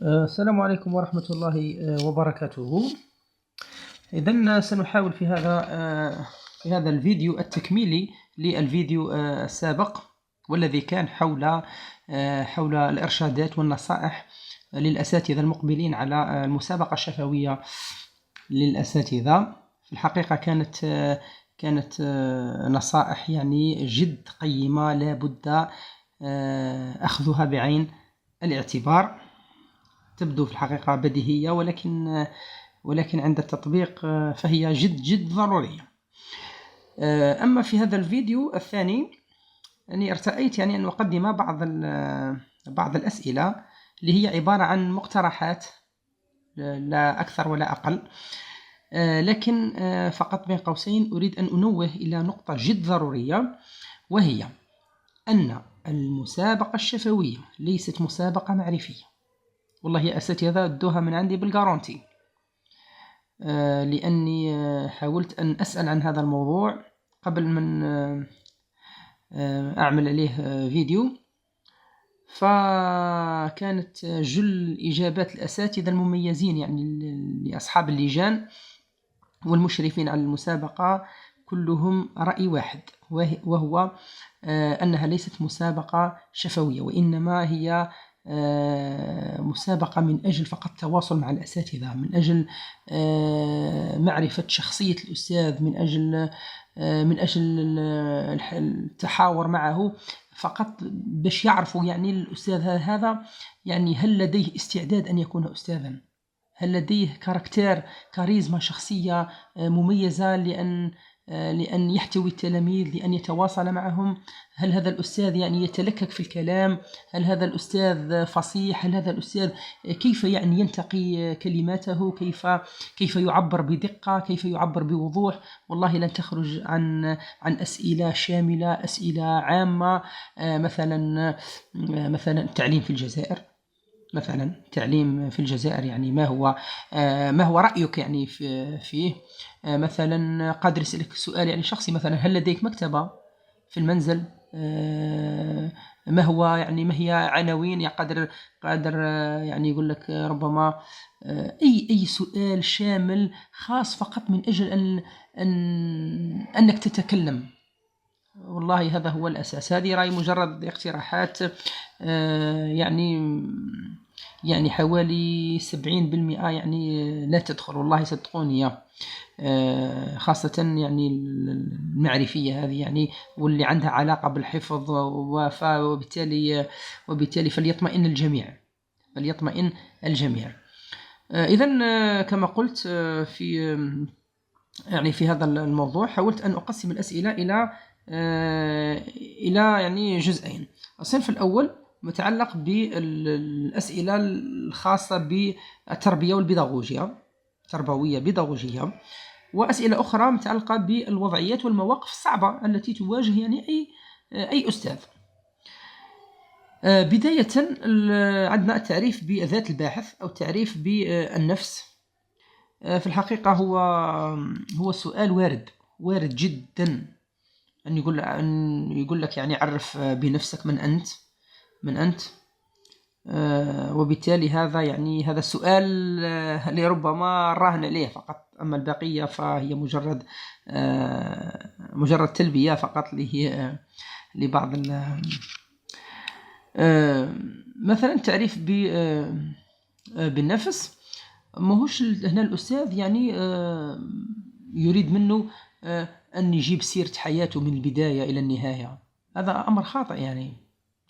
السلام عليكم ورحمة الله وبركاته. إذن سنحاول في هذا الفيديو التكميلي للفيديو السابق، والذي كان حول الإرشادات والنصائح للأساتذة المقبلين على المسابقة الشفوية للأساتذة. في الحقيقة كانت نصائح يعني جد قيمة، لا بد أخذها بعين الاعتبار. تبدو في الحقيقة بديهية، ولكن عند التطبيق فهي جد ضرورية. أما في هذا الفيديو الثاني أني ارتأيت أن أقدم بعض الأسئلة اللي هي عبارة عن مقترحات، لا أكثر ولا أقل، لكن فقط بين قوسين أريد أن أنوه إلى نقطة جد ضرورية، وهي أن المسابقة الشفوية ليست مسابقة معرفية. والله يا أساتذة أدوها من عندي بالجارونتي، لأني حاولت أن أسأل عن هذا الموضوع قبل من أعمل عليه فيديو، فكانت جل إجابات الأساتذة المميزين يعني لأصحاب اللجان والمشرفين على المسابقة كلهم رأي واحد، وهو أنها ليست مسابقة شفوية، وإنما هي مسابقة من أجل فقط التواصل مع الأساتذة، من أجل معرفة شخصية الأستاذ، من أجل التحاور معه فقط، باش يعرفوا يعني الأستاذ هذا يعني هل لديه استعداد أن يكون أستاذا، هل لديه كاريزما شخصية مميزة لأن يحتوي التلاميذ، لأن يتواصل معهم، هل هذا الأستاذ يعني يتلكك في الكلام، هل هذا الأستاذ فصيح، هل هذا الأستاذ كيف يعني ينتقي كلماته، كيف يعبر بدقة، كيف يعبر بوضوح. والله لن تخرج عن أسئلة شاملة، أسئلة عامة. مثلا التعليم في الجزائر، يعني ما هو رأيك يعني فيه. مثلا قادر يسألك سؤال يعني شخصي، مثلا هل لديك مكتبة في المنزل؟ ما هي عناوين، قادر يعني يقول لك ربما أي سؤال شامل خاص فقط من أجل أنك تتكلم. والله هذا هو الأساس. هذه رأي مجرد اقتراحات، يعني حوالي 70% يعني لا تدخل، والله صدقوني، خاصة يعني المعرفية هذه يعني، واللي عندها علاقة بالحفظ، وبالتالي فليطمئن الجميع. إذن كما قلت في هذا الموضوع حاولت أن أقسم الأسئلة إلى يعني جزئين. الصنف الأول متعلق بالأسئلة الخاصة بالتربية والبيداغوجية، تربوية بيداغوجية، وأسئلة أخرى متعلقة بالوضعيات والمواقف الصعبة التي تواجه يعني أي أستاذ. بداية عندنا التعريف بذات الباحث أو التعريف بالنفس. في الحقيقة هو سؤال وارد جدا أن يقول لك يعني عرف بنفسك، من أنت. وبالتالي هذا السؤال اللي ربما راهن عليه فقط، أما البقية فهي مجرد تلبية فقط لبعض مثلا التعريف بالنفس. ماهوش هنا الأستاذ يعني يريد منه أن يجيب سيرة حياته من البداية إلى النهاية. هذا أمر خاطئ، يعني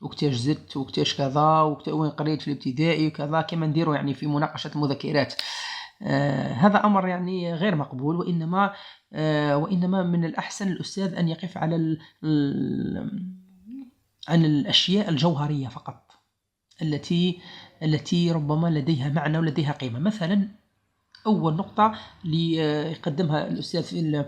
وقتاش زدت وقتاش كذا وين قريت في الابتدائي وكذا، كما نديروا يعني في مناقشة المذكرات. هذا أمر يعني غير مقبول، وإنما من الأحسن الأستاذ أن يقف عن الأشياء الجوهرية فقط، التي ربما لديها معنى ولديها قيمة. مثلا أول نقطة اللي يقدمها الأستاذ في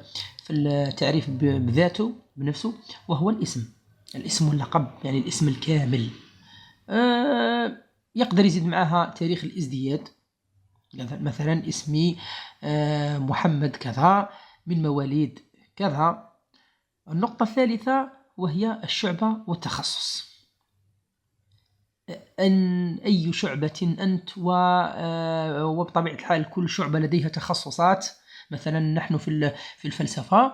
التعريف بذاته بنفسه، وهو الاسم واللقب، يعني الاسم الكامل. يقدر يزيد معها تاريخ الازدياد، مثلا اسمي محمد كذا من مواليد كذا. النقطة الثالثة وهي الشعبة والتخصص. أن أي شعبة أنت، وبطبيعة الحال كل شعبة لديها تخصصات. مثلا نحن في الفلسفة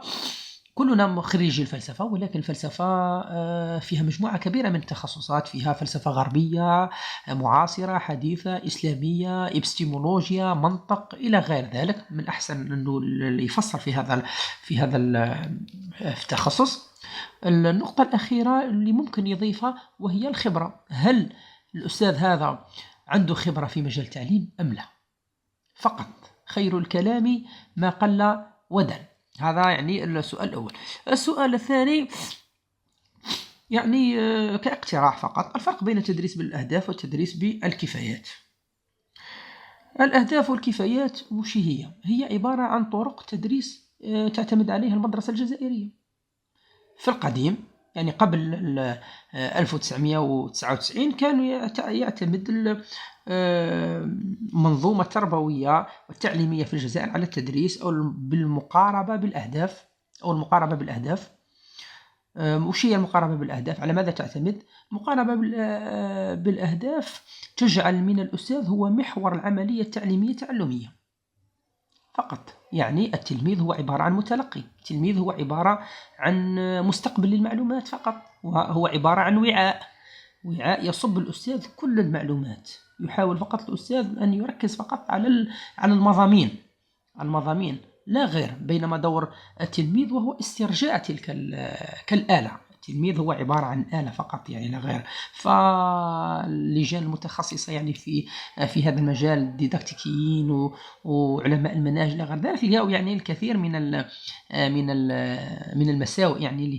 كلنا خريجي الفلسفة، ولكن الفلسفة فيها مجموعة كبيرة من التخصصات. فيها فلسفة غربية، معاصرة، حديثة، إسلامية، إبستيمولوجيا، منطق، إلى غير ذلك. من أحسن أنه يفصل في هذا التخصص. النقطة الأخيرة اللي ممكن يضيفها وهي الخبرة. هل الأستاذ هذا عنده خبرة في مجال التعليم أم لا؟ فقط خير الكلام ما قل ودل. هذا يعني السؤال الأول. السؤال الثاني يعني كاقتراح فقط، الفرق بين التدريس بالأهداف والتدريس بالكفايات. الأهداف والكفايات وش هي؟ هي عبارة عن طرق تدريس تعتمد عليها المدرسة الجزائرية في القديم. يعني قبل 1999 كان يعتمد المنظومة التربوية والتعليمية في الجزائر على التدريس أو بالمقاربة بالأهداف وش هي المقاربة بالأهداف؟ على ماذا تعتمد؟ المقاربة بالأهداف تجعل من الأستاذ هو محور العملية التعليمية التعلمية فقط. يعني التلميذ هو عبارة عن متلقي، التلميذ هو عبارة عن مستقبل للمعلومات فقط، وهو عبارة عن وعاء يصب الأستاذ كل المعلومات. يحاول فقط الأستاذ أن يركز فقط على المضامين لا غير. بينما دور التلميذ وهو استرجاع تلك كالآلة. التلميذ هو عبارة عن آلة فقط، يعني لا غير. فاللجان المتخصصة يعني في هذا المجال، الديداكتيكيين وعلماء المناهج إلى غير ذلك، لقاوا يعني الكثير من المساوئ يعني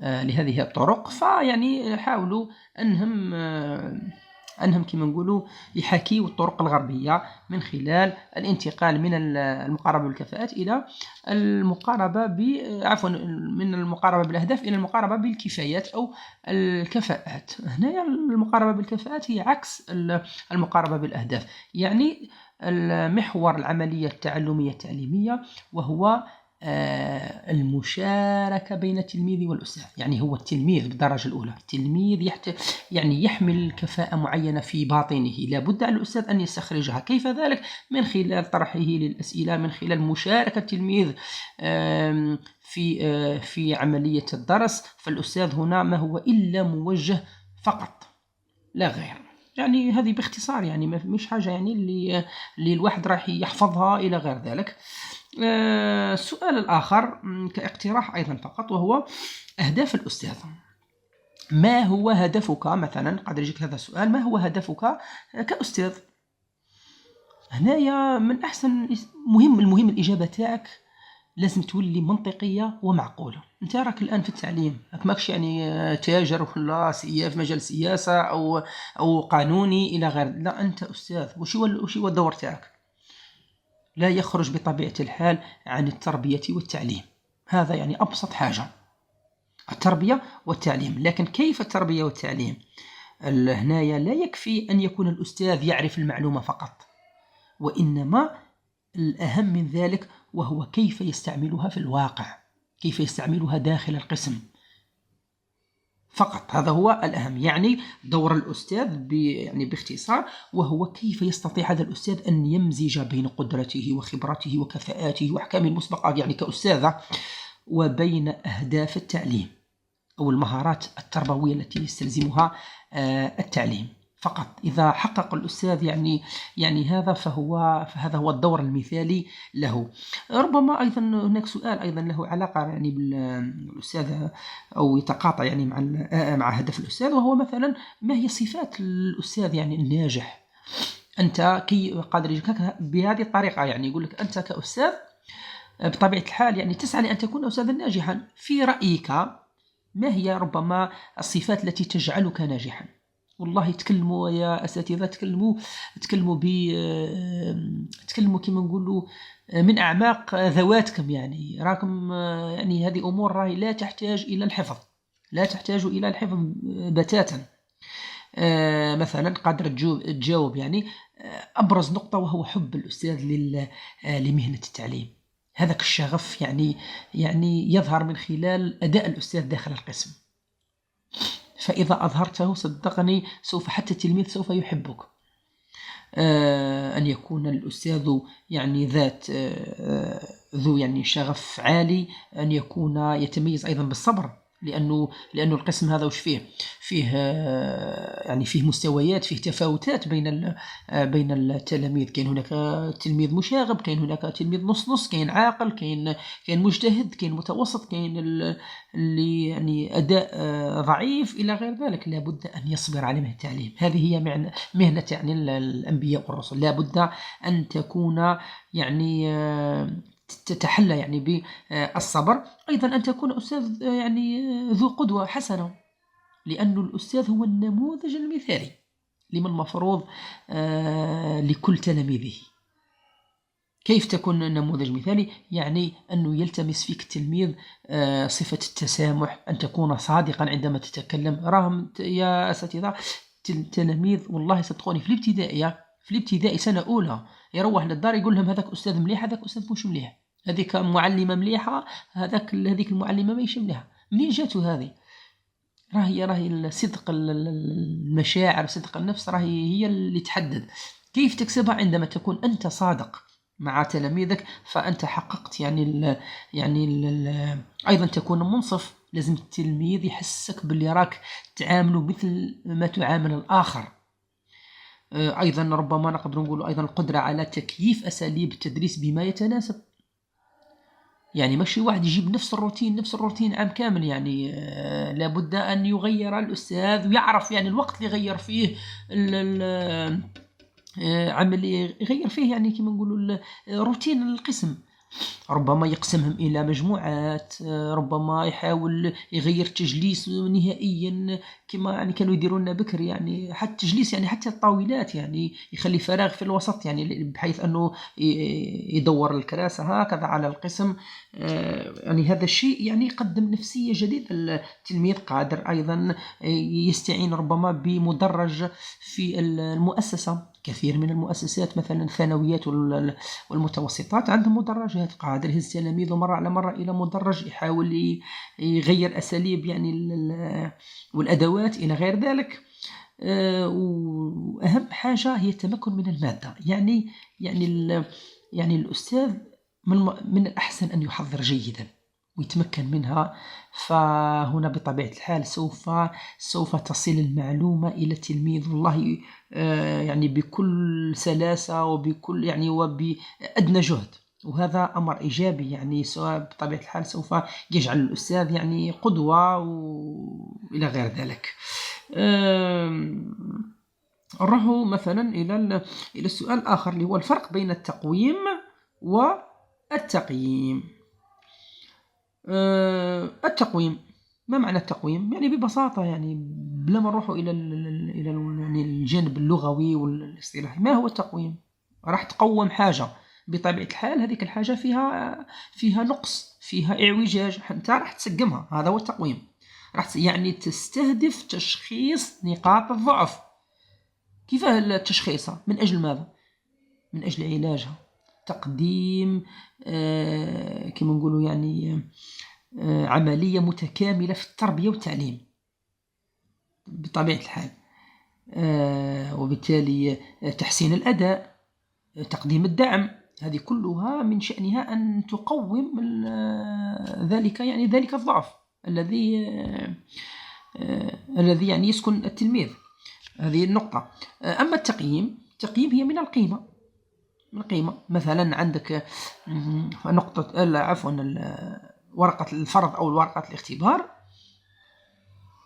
لهذه الطرق. فيعني حاولوا أنهم كما نقولوا يحاكيوا الطرق الغربية من خلال الانتقال من المقاربة بالكفاءات إلى المقاربة من المقاربة بالأهداف إلى المقاربة بالكفايات أو الكفاءات. هنا المقاربة بالكفاءات هي عكس المقاربة بالأهداف. يعني المحور العملية التعلمية التعليمية، وهو المشاركة بين التلميذ والأستاذ. يعني هو التلميذ بالدرجة الأولى، التلميذ يعني يحمل كفاءة معينة في باطنه، لابد على الأستاذ أن يستخرجها. كيف ذلك؟ من خلال طرحه للأسئلة، من خلال مشاركة التلميذ في عملية الدرس. فالأستاذ هنا ما هو إلا موجه فقط لا غير. يعني هذه باختصار، يعني مش حاجة يعني اللي الواحد راح يحفظها إلى غير ذلك. السؤال الآخر كاقتراح أيضا فقط، وهو أهداف الأستاذ. ما هو هدفك؟ مثلا قد يجيك هذا السؤال، ما هو هدفك كأستاذ؟ هنايا من أحسن المهم الإجابة تاعك لازم تولي منطقية ومعقولة. انت راك الآن في التعليم، ماكش يعني تاجر ولا في مجال السياسة أو قانوني إلى غير. لا، أنت أستاذ. وش هو الدور تاعك؟ لا يخرج بطبيعة الحال عن التربية والتعليم. هذا يعني أبسط حاجة، التربية والتعليم. لكن كيف التربية والتعليم؟ هنايا لا يكفي أن يكون الأستاذ يعرف المعلومة فقط، وإنما الأهم من ذلك وهو كيف يستعملها في الواقع، كيف يستعملها داخل القسم فقط. هذا هو الأهم. يعني دور الأستاذ يعني باختصار، وهو كيف يستطيع هذا الأستاذ أن يمزج بين قدرته وخبرته وكفاءاته وأحكامه المسبقة يعني كأستاذة، وبين أهداف التعليم أو المهارات التربوية التي يستلزمها التعليم فقط. إذا حقق الأستاذ يعني فهذا هو الدور المثالي له. ربما أيضا هناك سؤال أيضا له علاقة يعني بالأستاذ أو يتقاطع يعني مع هدف الأستاذ، وهو مثلا ما هي صفات الأستاذ يعني الناجح؟ أنت قادر يجيك بهذه الطريقة، يعني يقول لك أنت كأستاذ بطبيعة الحال يعني تسعى لأن تكون أستاذا ناجحا. في رأيك ما هي ربما الصفات التي تجعلك ناجحا؟ والله تكلموا يا أساتذة، تكلموا كما نقولوا من أعماق ذواتكم. يعني راكم يعني هذه أمور راهي لا تحتاج إلى الحفظ، بتاتا. مثلا قادر تجاوب يعني أبرز نقطة، وهو حب الأستاذ لمهنة التعليم. هذاك الشغف يعني يظهر من خلال أداء الأستاذ داخل القسم. فإذا أظهرته صدقني سوف حتى التلميذ سوف يحبك. أن يكون الأستاذ يعني ذو يعني شغف عالي، أن يكون يتميز أيضا بالصبر، لأنه القسم هذا وش فيه يعني فيه مستويات، فيه تفاوتات بين التلاميذ. كاين هناك تلميذ مشاغب، كاين هناك تلميذ نص، كاين عاقل، كاين مجتهد، كاين متوسط، كاين اللي يعني أداء ضعيف إلى غير ذلك. لابد أن يصبر على مهنة التعليم. هذه هي مهنة يعني الأنبياء والرسل. لابد أن تكون يعني تتحلى يعني بالصبر. أيضا أن تكون أستاذ يعني ذو قدوة حسنة، لأن الأستاذ هو النموذج المثالي لمن مفروض لكل تلاميذه. كيف تكون النموذج مثالي؟ يعني أنه يلتمس فيك التلميذ صفة التسامح، أن تكون صادقا عندما تتكلم. راهم يا أساتذة التلاميذ والله صدقوني في الابتدائي سنة أولى يروح للدار يقول لهم هذاك أستاذ مليح، هذاك أستاذ مش مليح، هذيك معلمة مليحة، هذيك المعلمة ماهيش مليحة. منين جاتو هذه؟ راهي الصدق، المشاعر، صدق النفس هي اللي تحدد. كيف تكسبها؟ عندما تكون أنت صادق مع تلاميذك، فأنت حققت أيضا تكون منصف. لازم التلميذ يحسك باللي راك تعامله مثل ما تعامل الآخر. أيضا ربما نقدر نقول أيضا القدرة على تكييف أساليب التدريس بما يتناسب. يعني ماشي واحد يجيب نفس الروتين عام كامل، يعني لابد أن يغير الأستاذ ويعرف يعني الوقت اللي يغير فيه عمل يغير فيه، يعني كما نقولوا روتين القسم. ربما يقسمهم إلى مجموعات، ربما يحاول يغير تجليس نهائيا كما يعني كانوا يديرون بكر، يعني حتى تجليس يعني حتى الطاولات يعني يخلي فراغ في الوسط، يعني بحيث أنه يدور الكراسة هكذا على القسم. يعني هذا الشيء يعني يقدم نفسية جديدة. التلميذ قادر أيضا يستعين ربما بمدرج في المؤسسة. كثير من المؤسسات مثلا الثانويات والمتوسطات عندهم مدرجات، قادر يهز تلاميذه مرة على مرة إلى مدرج، يحاول يغير أساليب يعني والأدوات إلى غير ذلك. وأهم حاجة هي التمكن من المادة. يعني الأستاذ من الأحسن أن يحضر جيدا ويتمكن منها، فهنا بطبيعة الحال سوف تصل المعلومة إلى التلميذ والله يعني بكل سلاسة وبكل يعني وبأدنى جهد، وهذا أمر إيجابي. يعني سواء بطبيعة الحال سوف يجعل الأستاذ يعني قدوة وإلى غير ذلك. نروح مثلا إلى السؤال الآخر اللي هو الفرق بين التقويم والتقييم. التقويم، ما معنى التقويم؟ يعني ببساطة يعني بلا ما نروحوا إلى يعني الجانب اللغوي والاصطلاحي. ما هو التقويم؟ راح تقوم حاجة بطبيعة الحال هذيك الحاجة فيها نقص، فيها اعوجاج، أنت راح تسقمها. هذا هو التقويم. يعني تستهدف تشخيص نقاط الضعف. كيف التشخيص؟ من أجل ماذا؟ من أجل علاجها، تقديم كما نقولوا يعني عملية متكاملة في التربية والتعليم بطبيعة الحال. وبالتالي تحسين الأداء، تقديم الدعم، هذه كلها من شأنها أن تقوم ذلك الضعف الذي يعني يسكن التلميذ. هذه النقطة. أما التقييم هي من القيمة. مثلا عندك ورقة الفرض أو ورقة الاختبار،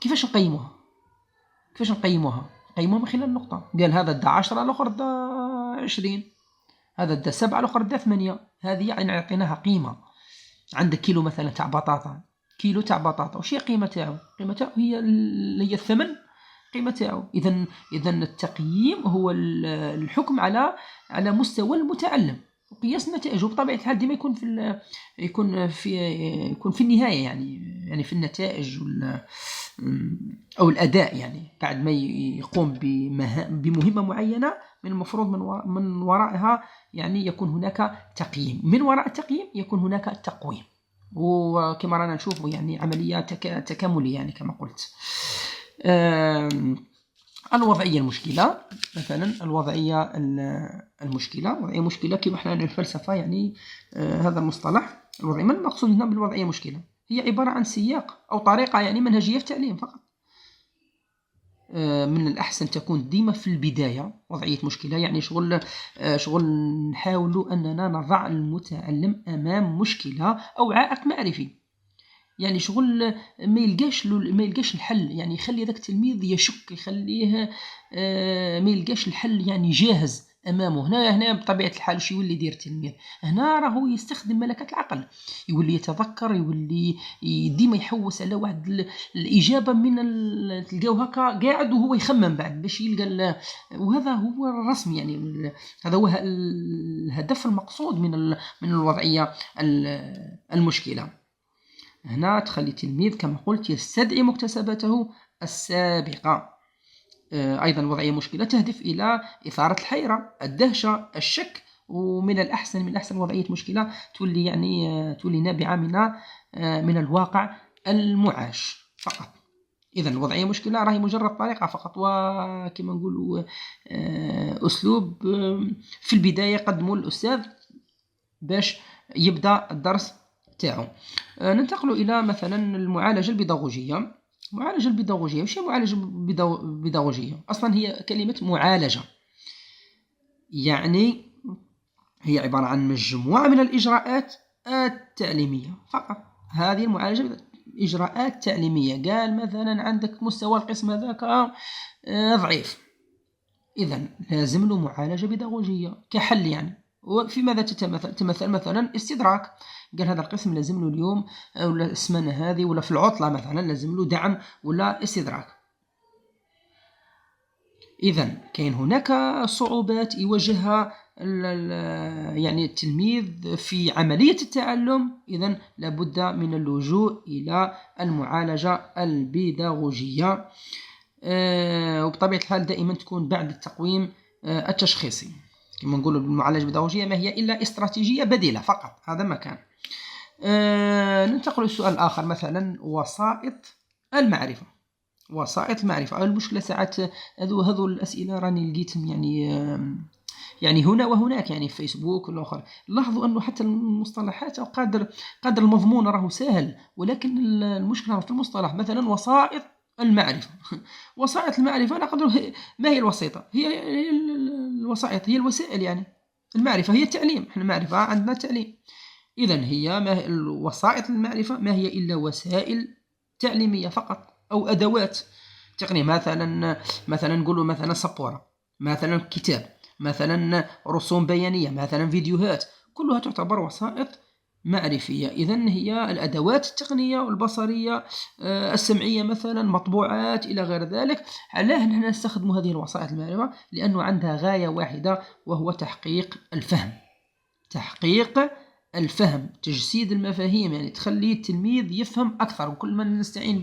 كيفاش نقيموها؟ نقيموها من خلال النقطة. قال هذا دا 10، الآخر دا 20، هذا دا 7، الآخر دا 8. هذه يعني عطيناها قيمة. عندك كيلو مثلا تاع بطاطا، وش هي قيمة تاعو؟ هي الثمن، قيمة تاعو. إذا التقييم هو الحكم على مستوى المتعلم وقياس نتائجه. بطبيعة الحال ديما يكون في النهاية يعني في النتائج أو الأداء. يعني بعد ما يقوم بمهمة معينة من المفروض من ورائها يعني يكون هناك تقييم، من وراء التقييم يكون هناك تقويم، وكما رانا نشوف يعني عملية تكاملية يعني كما قلت. الوضعية المشكلة، مثلا الوضعية المشكلة، وضعية مشكلة كما احنا الفلسفة يعني هذا المصطلح الوضعي. ما المقصود هنا بالوضعية مشكلة؟ هي عبارة عن سياق أو طريقة يعني منهجية في التعليم فقط. من الأحسن تكون ديما في البداية وضعية مشكلة، يعني شغل نحاول أننا نضع المتعلم أمام مشكلة أو عائق معرفي، يعني شغل ما يلقاش الحل، يعني يخلي ذاك التلميذ يشك، يخليه ما يلقاش الحل يعني جاهز امامه. هنا بطبيعه الحال واش يولي يدير التلميذ؟ هنا راهو يستخدم ملكه العقل، يولي يتذكر، يولي ديما يحوس على واحد الاجابه من تلقاو هكا قاعد وهو يخمم بعد باش يلقى وهذا هو الرسم، يعني هذا هو الهدف المقصود من الوضعيه المشكله. هنا تخلي التلميذ كما قلت يستدعي مكتسباته السابقة. أيضا وضعية مشكلة تهدف إلى إثارة الحيرة، الدهشة، الشك، ومن الأحسن وضعية مشكلة تولي يعني تولي نابعة من الواقع المعاش فقط. إذا وضعية مشكلة راهي مجرد طريقة فقط، وكما نقولوا أسلوب في البداية قدموا الأستاذ باش يبدأ الدرس تاعو. ننتقل إلى مثلا المعالجة البيداغوجية. المعالجة البيداغوجية، وش هي المعالجة البيداغوجية؟ أصلا هي كلمة معالجة، يعني هي عبارة عن مجموعة من الإجراءات التعليمية فقط. هذه المعالجة إجراءات تعليمية. قال مثلا عندك مستوى القسم هذاك ضعيف، إذا لازم له معالجة بيداغوجية كحل يعني. وفي ماذا تتمثل؟ مثلا استدراك، قال هذا القسم لازم له اليوم ولا السمانة هذه ولا في العطلة مثلا لازم له دعم ولا استدراك. إذا كاين هناك صعوبات يواجهها يعني التلميذ في عملية التعلم، إذا لابد من اللجوء إلى المعالجة البيداغوجية، وبطبيعة الحال دائما تكون بعد التقويم التشخيصي. كما نقول بالمعالجة البيداغوجية ما هي إلا استراتيجية بديلة فقط، هذا ما كان. ننتقل للسؤال الآخر، مثلا وسائط المعرفة. وسائط المعرفة. المشكلة ساعات هذو الأسئلة راني لقيتهم يعني هنا وهناك، يعني في فيسبوك والآخر. لاحظوا أنه حتى المصطلحات أو قدر المضمون راه سهل، ولكن المشكلة في المصطلح. مثلا وسائط المعرفة. وسائط المعرفة نقدر ما هي الوسيطة؟ هي الوسائط هي الوسائل، يعني المعرفة هي التعليم، احنا المعرفة عندنا تعليم. إذا هي وسائط المعرفة ما هي إلا وسائل تعليمية فقط أو أدوات تقنية. مثلا نقولوا مثلا سبورة، مثلا كتاب، مثلا رسوم بيانية، مثلا فيديوهات، كلها تعتبر وسائط معرفية. إذن هي الأدوات التقنية والبصرية السمعية، مثلا مطبوعات إلى غير ذلك. علاه نحن نستخدم هذه الوسائط المعرفة؟ لأنه عندها غاية واحدة، وهو تحقيق الفهم، تجسيد المفاهيم، يعني تخلي التلميذ يفهم أكثر. وكل ما نستعين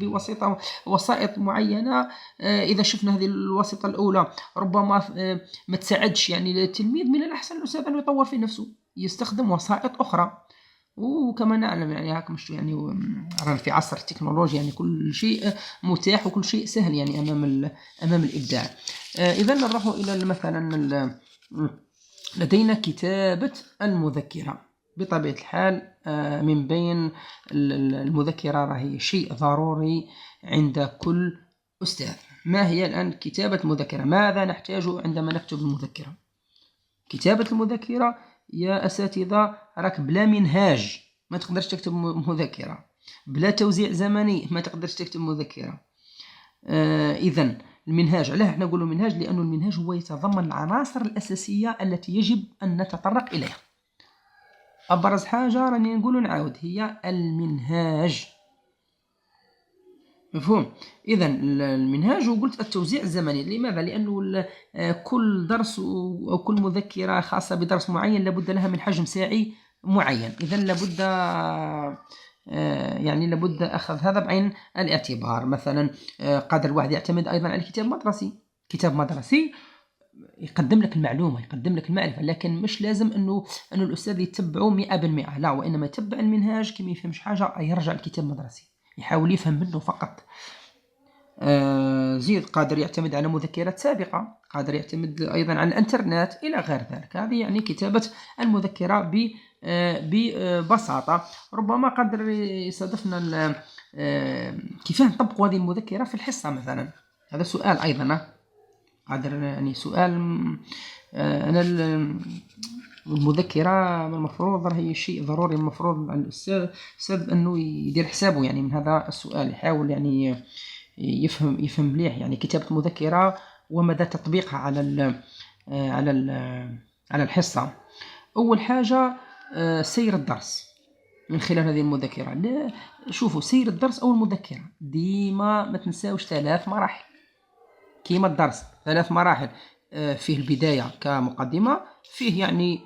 بوسائط معينة، إذا شفنا هذه الوسيطة الأولى ربما ما تساعدش يعني التلميذ، من الأحسن الأستاذ أن يطور في نفسه، يستخدم وسائط أخرى. وكما نعلم يعني هاكم يعني رانا في عصر التكنولوجيا، يعني كل شيء متاح وكل شيء سهل يعني أمام الإبداع. إذا نروح إلى مثلا لدينا كتابة المذكرة. بطبيعة الحال من بين المذكرة راهي شيء ضروري عند كل أستاذ. ما هي الآن كتابة المذكرة؟ ماذا نحتاج عندما نكتب المذكرة؟ كتابة المذكرة يا أساتذة راك بلا منهاج ما تقدرش تكتب مذكرة، بلا توزيع زمني ما تقدرش تكتب مذكرة. إذن المنهاج، علاه احنا نقوله منهاج؟ لأنه المنهاج هو يتضمن العناصر الأساسية التي يجب أن نتطرق إليها. أبرز حاجة راني نقول نعاود هي المنهاج، مفهوم؟ إذا المنهاج، وقلت التوزيع الزمني. لماذا؟ لأنه كل درس أو كل مذكرة خاصة بدرس معين لابد لها من حجم ساعي معين. إذا لابد أخذ هذا بعين الاعتبار. مثلا قادر الواحد يعتمد أيضا على كتاب مدرسي يقدم لك المعلومة، يقدم لك المعرفة، لكن مش لازم أنه الأستاذ يتبعه 100%، لا، وإنما يتبع المنهاج. كما يفهمش حاجة يرجع الكتاب المدرسي يحاول يفهم منه فقط. زيد قادر يعتمد على مذكرات سابقة، قادر يعتمد أيضا على الإنترنت إلى غير ذلك. هذه يعني كتابة المذكرة ببساطة. ربما قادر يصادفنا كيف نطبق هذه المذكرة في الحصة مثلا، هذا سؤال أيضا قادر يعني سؤال. أنا المذكرة المفروض هي شيء ضروري، المفروض على الأستاذ أنه يدير حسابه يعني من هذا السؤال، يحاول يعني يفهم مليح يعني كتابة مذكرة ومدى تطبيقها على الحصة. أول حاجة سير الدرس من خلال هذه المذكرة. لا شوفوا، سير الدرس أو المذكرة ديما ما تنساوش 3 مراحل كيما الدرس، 3 مراحل. فيه البداية كمقدمة، فيه يعني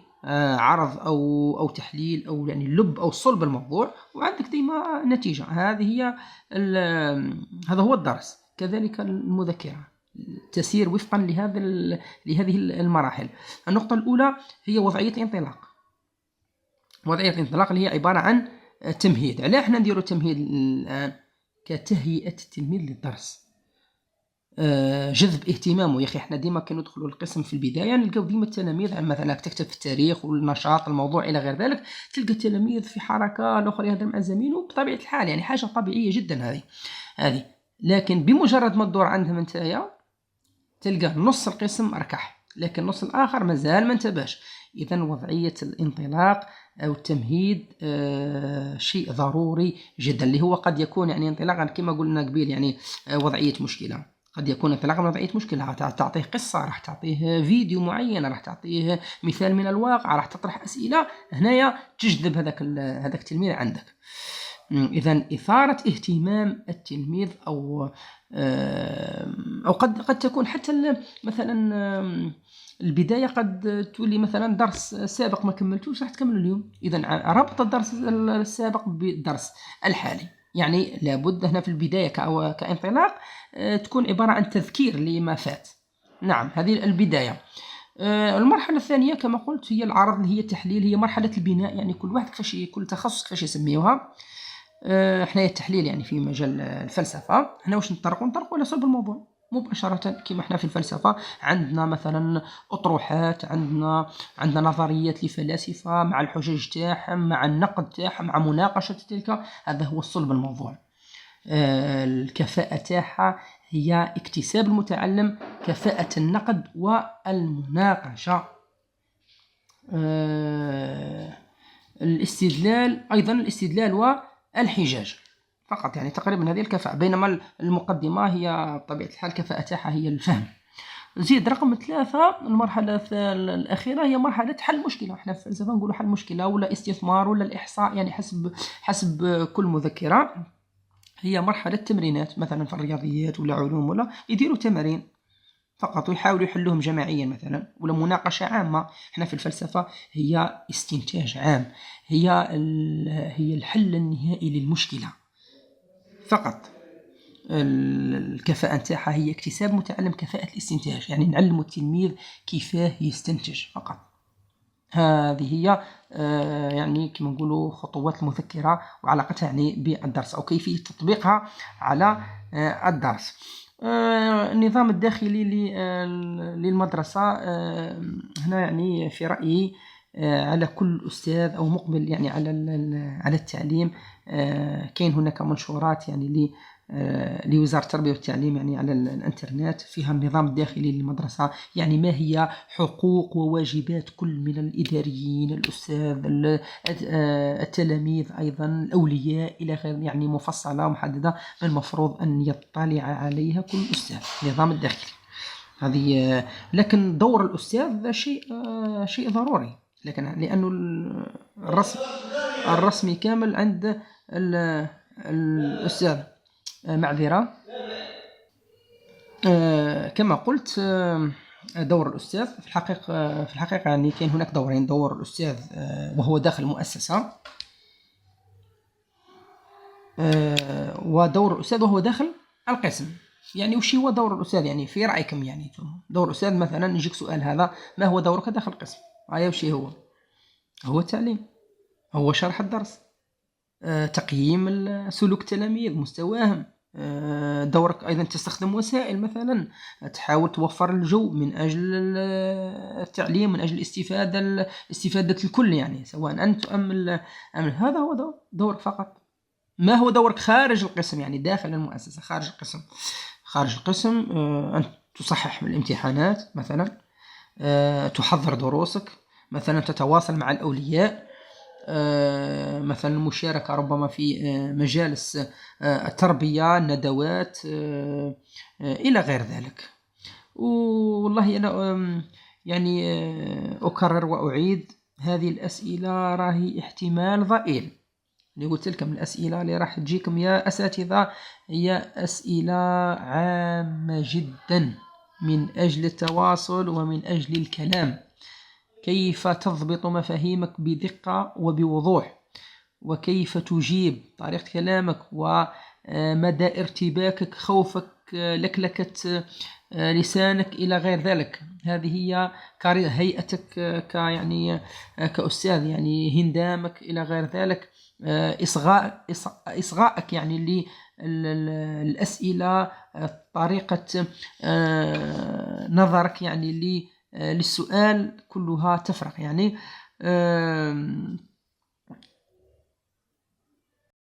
عرض أو تحليل أو يعني اللب أو صلب الموضوع، وعندك ديما نتيجة. هذا هو الدرس. كذلك المذكرة تسير وفقا لهذه المراحل. النقطة الأولى هي وضعية الانطلاق. وضعية الانطلاق اللي هي عبارة عن تمهيد. علاه احنا نديرو تمهيد الآن؟ كتهيئة التلميذ للدرس، جذب اهتمامه. يا اخي احنا ديما كندخلوا القسم في البدايه نلقاو ديما التلاميذ مثلا تكتب في التاريخ والنشاط الموضوع الى غير ذلك، تلقى التلاميذ في حركه، الاخر يهضر مع زميله بطبيعه الحال، يعني حاجه طبيعيه جدا هذه. لكن بمجرد ما تدور عندهم انتيا تلقى نص القسم ركح، لكن النص الاخر مازال ما انتبهش. اذا وضعيه الانطلاق او التمهيد شيء ضروري جدا، اللي هو قد يكون يعني انطلاقا كما قلنا قبيل يعني وضعيه مشكله. قد يكون انطلاقا من وضعيه مشكله، راح تعطيه قصه، راح تعطيه فيديو معين، راح تعطيه مثال من الواقع، راح تطرح اسئله، هنايا تجذب هذاك التلميذ عندك. اذا اثاره اهتمام التلميذ او قد تكون حتى مثلا البدايه قد تولي مثلا درس سابق ما كملتوش راح تكمله اليوم. اذا ربط الدرس السابق بالدرس الحالي، يعني لابد هنا في البدايه كانطلاق تكون عباره عن تذكير لما فات. نعم، هذه البدايه. المرحله الثانيه كما قلت هي العرض، اللي هي التحليل، هي مرحله البناء. يعني كل واحد كل تخصص كيفاش يسميوها. احنا التحليل يعني في مجال الفلسفه، احنا واش نطرقوا على صلب الموضوع مباشره. كما احنا في الفلسفه عندنا مثلا اطروحات، عندنا نظريات لفلاسفه مع الحجج تاعهم، مع النقد تاعهم، مع مناقشه تلك. هذا هو صلب الموضوع. الكفاءه تاعها هي اكتساب المتعلم كفاءه النقد والمناقشه. الاستدلال والحجاج فقط، يعني تقريبا هذه الكفاءة. بينما المقدمة هي بطبيعة الحال الكفاءة تاعها هي الفهم. زيد رقم 3، المرحلة الأخيرة هي مرحلة حل مشكلة. احنا في الفلسفة نقولوا حل مشكلة ولا استثمار ولا الإحصاء، يعني حسب كل مذكرة. هي مرحلة تمرينات، مثلا في الرياضيات ولا علوم ولا يديروا تمارين فقط ويحاولوا يحلوهم جماعيا مثلا، ولا مناقشة عامة. احنا في الفلسفة هي استنتاج عام، هي الحل النهائي للمشكلة فقط. الكفاءة نتاعها هي اكتساب متعلم كفاءة الاستنتاج، يعني نعلم التلميذ كيفاه يستنتج فقط. هذه هي يعني كما نقولوا خطوات المذكرة وعلاقتها يعني بالدرس، أو كيفية تطبيقها على الدرس. النظام الداخلي للمدرسة هنا يعني في رأيي على كل أستاذ أو مقبل يعني على التعليم. كاين هناك منشورات يعني لوزارة التربية والتعليم يعني على الانترنت فيها النظام الداخلي للمدرسة، يعني ما هي حقوق وواجبات كل من الإداريين، الأستاذ، التلاميذ، أيضا الأولياء إلى غير، يعني مفصلة ومحددة المفروض أن يطلع عليها كل أستاذ. النظام الداخلي هذه، لكن دور الأستاذ شيء ضروري، لأنه الرسمي كامل عند الأستاذ. معذرة. كما قلت دور الأستاذ في الحقيقة يعني كاين هناك دورين: دور الأستاذ وهو داخل المؤسسة، ودور الأستاذ وهو داخل القسم. يعني وش هو دور الأستاذ يعني في رأيكم؟ يعني دور الأستاذ مثلا يجيك سؤال هذا: ما هو دورك داخل القسم؟ وش هو التعليم، هو شرح الدرس، تقييم سلوك التلاميذ، مستواهم، دورك أيضا تستخدم وسائل، مثلا تحاول توفر الجو من أجل التعليم، من أجل استفادة الكل، يعني سواء أنت أم هذا هو دورك فقط. ما هو دورك خارج القسم، يعني داخل المؤسسة خارج القسم؟ خارج القسم أن تصحح من الامتحانات مثلا، تحضر دروسك مثلا، تتواصل مع الأولياء، مثلا المشاركة ربما في مجالس التربية، الندوات، إلى غير ذلك. والله أنا يعني أكرر وأعيد، هذه الأسئلة راهي احتمال ضئيل اللي قلت لكم. الأسئلة اللي راح تجيكم يا أساتذة هي أسئلة عامة جدا من أجل التواصل ومن أجل الكلام، كيف تضبط مفاهيمك بدقة وبوضوح، وكيف تجيب، طريقة كلامك، ومدى ارتباكك، خوفك، لكلكة لسانك، إلى غير ذلك. هذه هي هيئتك يعني كأستاذ، يعني هندامك إلى غير ذلك، إصغائك يعني للأسئلة، طريقة نظرك يعني للسؤال، كلها تفرق يعني.